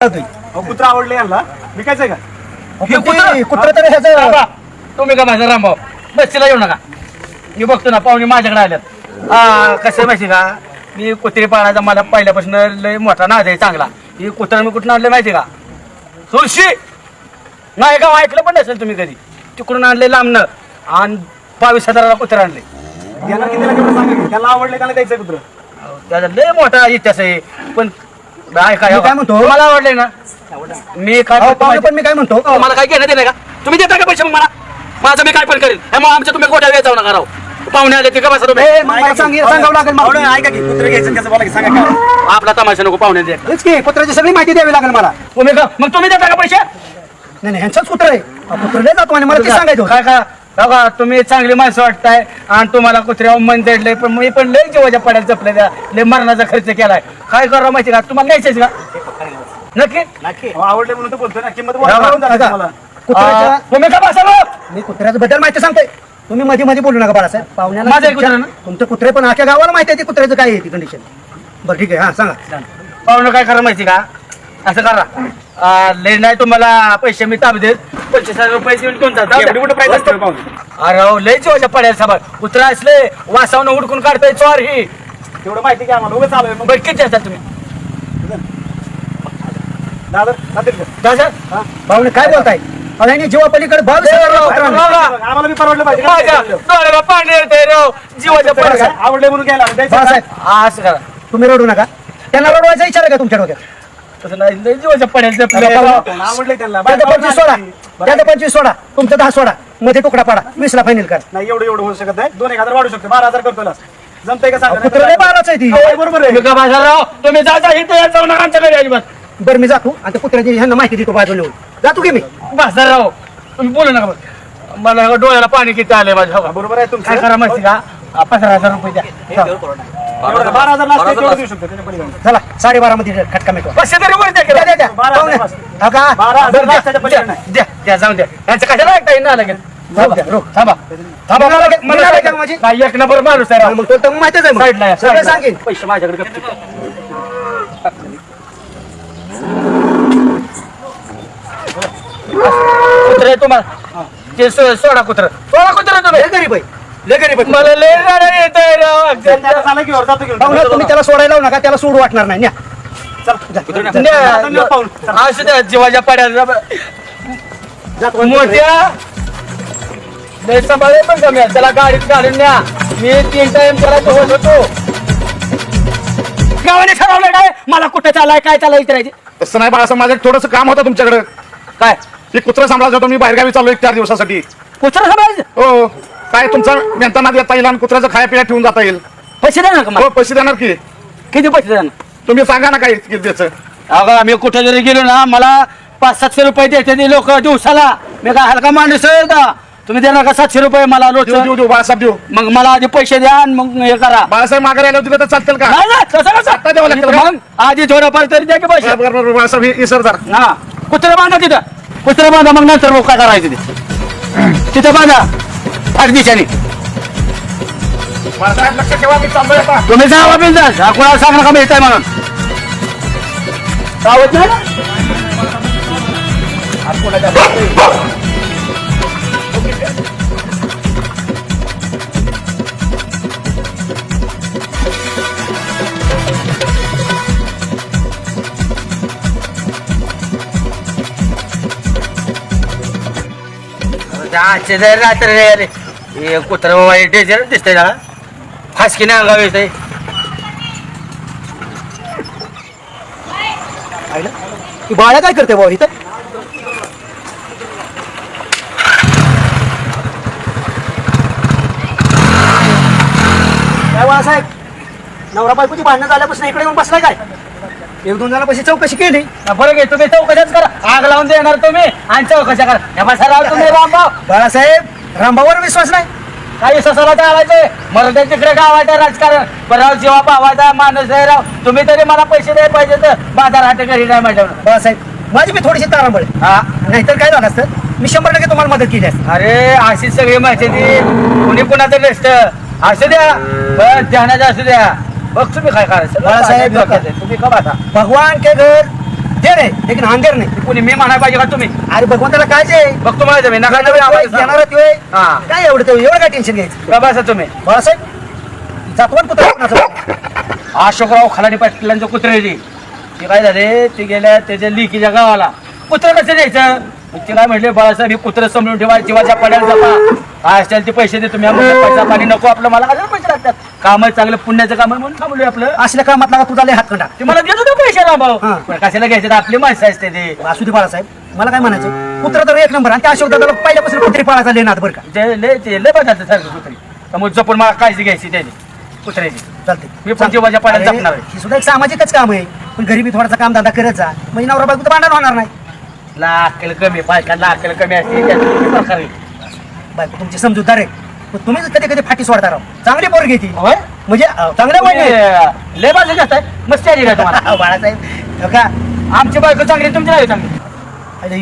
कुत्रा आवडले यांना विकायचंय का? कुत्र तर ह्याचं तुम्ही का माझा रामभाऊ बसला येऊ नका. मी बघतो ना पाहुणे माझ्याकडे आल्यात. कसं माहिती का, मी कुत्री पाळायचा मला पहिल्यापासून लय मोठा नाद आहे चांगला. ही कुत्रा मी कुठून आणले माहिती का? तुळशी नाही का ऐकलं पण नसेल तुम्ही कधी. तिकडून आणले लांबनं आणि 22,000ला कुत्रा आणले. याला कितीला केवढं सांगितलं? त्याला आवडले त्याला द्यायचंय कुत्र. त्याचा लय मोठा इतिहास आहे. पण काय म्हणतो? मला आवडले ना. मी काय करतो माहिती? पण मी काय म्हणतो, मला काय घेणं देणं का? तुम्ही देता का पैसे मग मला? माझं मी काय पण करेल. मग आमच्या तुम्ही गोट्या वेचावं नका राव. पाहुणे आले ते का बसा तुम्ही? सांगावं लागेल मला. आवडलं, ऐका की कुत्र घ्यायचं कसं बोला की सांगा काय? आपला तमाशा नको पाहुणे दे. हेच की कुत्र्याची सगळी माहिती द्यावी लागेल मला. तुम्ही का मग तुम्ही देता का पैसे? नाही ह्यांचाच कुत्र आहे. कुत्र लय जातो आणि मला ते सांगायचं होतं. काय का बघा, तुम्ही चांगली माणसं वाटताय आणि तुम्हाला कुत्र्यावर मन जडलंय. पण मी पण लय जीवाच्या पड्यात जपले त्या लय मरणाचा खर्च केलाय. काय करा माहिती का, तुम्हाला न्यायचंच का? नक्की अहो, आवडले म्हणून तर बोलतोय ना. किंमत वाढवून जाते तुम्हाला. कुत्र्याच्या तुम्ही का बसा मग? मी कुत्र्याचं बद्दल माहिती सांगतोय. तुम्ही मध्ये मध्ये बोलू नका बाळासाहेब. पाहुण्याला माझं आहे कुत्रा ना? तुमचं कुत्रे पण आख्या गावाला माहिती आहे ते कुत्र्याचं काय आहे ती कंडिशन. बरं ठीक आहे, हा सांगा. पाहुणं काय करा माहिती का, असं करा. लय नाही तुम्हाला पैसे मी ताब देत. 25,000 रुपये देऊन घेऊन जाता. एवढी कुठं प्राइस असते पाहून? अरे हो, लय जीवाच्या पड्याला साबा कुत्रा असले वासावनं हुडकून काढताय चोर ही. तेवढं माहिती की आम्हाला उगाच आलोय मग. बरं किती देतात तुम्ही? दादा जातील का? दादा पाहुणे काय बोलताय? आणि जीवा पलीकडे भाव आम्हाला बी परवडलं पाहिजे माझ्या का? डोळ्याला पाणी येतंय राव जीवाच्या पड्याला. आवडले म्हणून घ्यायला द्यायचं का? बाळासाहेब असं करा. तुम्ही रडू नका. त्यांना रडवायचा विचार आहे का तुमच्या डोक्यात? तसं नाही, लय जीवाच्या पड्याला जपलं. आवडले त्यांना. त्याचं 25 सोडा, त्याचं 25 सोडा, तुमचं 10 सोडा, मध्ये तुकडा पाडा, 20ला फायनल करा. नाही एवढं होऊ शकत नाही. 2,000 वाढू शकतो. 12,000 करतो ना. जमतंय का सांगा? कुत्र लय बाळाचं आहे ती. होय, बरोबर आहे. तुम्ही का माझा राव, तुम्ही जाता इथे जाऊ नका आमच्या घरी अजिबात. बरं मी जातो आणि त्या कुत्र्याची ह्यांना माहिती देतो बाजूला येऊन. जातो की मी. बसा राव, तुम्ही बोलू नका बघ. मला डोळ्याला पाणी किती आले माझ्या. बरोबर आहे तुमचं. काय करा माहिती का, 15,000 रुपये द्या. एवढं 12,000 ला असते तेवढं देऊ शकतो त्याच्या पलीकडे. चला 12:30 मध्ये खटका मिळतो. 500 तरी वर द्या की. द्या, द्या, द्या. 12,000 पाहुणे. बस. हा का? 12,000 बरं, द्या, त्याच्या पलीकडे नाही. द्या द्या जाऊन द्या. यांचं कशाला ऐकता येईल ना लगेच. जाऊ द्या, रोख. थांबा थांबा. मला लगेच- मला मला लगेच- लगेच माझी- नाही, एक नंबर माणूस आहे राव. मग तो तर माहितीच आहे मग. साईडला या, सगळं साईडला. सांगेन. पैसे माझ्याकडे गप्प. कुत्रे तुम्हाला ते सोडा कुत्र तुम्ही. लय गरीब आहे. लय गरीब आहे. मला लय रडायला येतंय राव. त्याला झालं की वर जातो घेऊन. पाहुणे, तुम्ही त्याला सोडायला लावू नका. त्याला सोडू वाटणार नाही. न्या. चल. न्या. असू द्या जीवाच्या पाड्याला जातो. मोठ्या लय सांभाळे पण कमी आहे. त्याला गाडीत घालून न्या. मी 3 टाइम त्याला धुवत होतो. गावाने ठरवलं काय मला कुठे चालाय काय चालाय विचारायचे. तसं नाही बाळासाहेब, माझं थोडंसं काम होतं तुमच्याकडे. काय ते कुत्रा सांभाळत होतो मी. बाहेरगावी चाललो 4 दिवसासाठी. कुत्रा सांभाळायचं हो, काय तुमचा मेहनताना देता येईल आणि कुत्र्याचं खाया पिया ठेवून जाता येईल. पैसे देणार का मला? हो, पैसे देणार की. किती पैसे देणार? तुम्ही सांगा ना काय किती द्यायचं. अगं आम्ही कुठे जरी गेलो ना मला 500-700 रुपये देते ते लोक दिवसाला. मी काय हलका माणूस आहे का? तुम्ही देणार का 700 रुपये मला रोज? देऊ देऊ देऊ बाळासाहेब देऊ. मग मला आधी पैसे द्या आणि मग हे करा. बाळासाहेब मागे राहिलं दिलं तर चालतील का? नाही नाही, तसं कसं? आता द्यावं लागतं का? मग आधी थोडंफार तरी द्या की पैसे. बरं बरं बाळासाहेब हे सर जरा. हा कुत्रे बांधा तिथं. कुत्रे बांधा मग नंतर मग काय करायचं ते तिथं बांधा फाट दिशाने. बाळासाहेब लक्ष ठेवा, मी चाललोय आता. तुम्ही जावा बिंदास. हा कोणाला सांगा का मिळतंय म्हणून. सावध नाही ना? आजचे जर रात्र रे हे कुत्र वाईट डेंजर दिसतंय ना. फासकीने अंगावर येतंय. ती बाळा काय करते भाऊ इथं? काय बाळासाहेब, नवरा बायकोची भांडणं झाल्यापासून इकडे येऊन बसलाय काय? 1-2 जणांपाशी चौकशी केली. बरं घे तुम्ही चौकशाच करा. आग लावून देणार तुम्ही आणि चौकशा करा. हे बसा राव तुम्ही रामभाऊ. बाळासाहेब रामभाऊवर विश्वास नाही. काही ससाला टाळायचंय. मला तिकडे गावाचं राजकारण. पण राव जेव्हा पावायचा माणूस आहे राव. तुम्ही तरी मला पैसे द्यायला पाहिजे तर बाजार हाटे घरी नाही माझ्यावर. बाळासाहेब माझी मी थोडीशी तारांबळ. हा नाहीतर काय झालं असतं, मी 100% तुम्हाला मदत केली असते. अरे अशी सगळी माहिती ती कुणी कुणाचं नसत. असू द्या पण ध्यानाचं असू द्या. बघ तुम्ही काय करायचं. बाळासाहेब, तुम्ही का बसा. भगवान के घर दे रे लेकिन अंधेर नाही. कोणी मी म्हणायला पाहिजे का तुम्ही? अरे भगवंताला काय जे बघतो मला तुम्ही नका नव्हे आम्हाला येणार होय हा. काय एवढं काय टेन्शन घ्यायचं. का बसा तुम्ही बाळासाहेब जातवन कुत्रा कोणाचं? अशोकराव खलाडी पाटलांचं कुत्रे ते काय झाले ते गेल्या त्याच्या लिकीच्या गावाला कुत्रं कसं द्यायचं. ते काय म्हटले बाळासाहेब हे कुत्रं समजून ठेवा जीवाच्या पड्याला जपा काय असेल ते पैसे दे तुम्ही आम्हाला पैसा पाणी नको आपलं मला काय पैसे लागतात काम आहे चांगलं पुण्याचं काम आहे म्हणून थांबलोय आपलं. असल्या कामात लागा तुझा लय हातखंडा. ते मला देतो तो पैसे ना भाऊ हा. पण कशाला घ्यायचे आपली माणसं असते ते असू दे बाळासाहेब मला काय म्हणायचं कुत्रा तर एक नंबर आणि त्या अशोक दादाला पहिल्यापासून कुत्री पाळायचा लेनात बरं का. ते लय बदलतं सारखं कुत्री त्यामुळे जपून मला काळजी घ्यायची त्याची कुत्र्याची. चालते मी पण जीवाच्या पाण्यात जपणार आहे. ही सुद्धा एक सामाजिकच काम आहे पण घरी बी थोडासा काम धंदा करत जा म्हणजे नवरा बायको तर भांडण होणार नाही. लाकेल कमी बायकांना अक्कल कमी असते त्याची प्रकार आहे. बायको तुमची समजूतदार आहे पण तुम्हीच कधी कधी फाटी सोडता राव. चांगली पोरगी ती होय? म्हणजे चांगल्या तुम्ही वय लय बाजू घेताय मस्त आहे का तुम्हाला बाळासाहेब हो का आमची बायको चांगली तुमची नाही चांगली अरे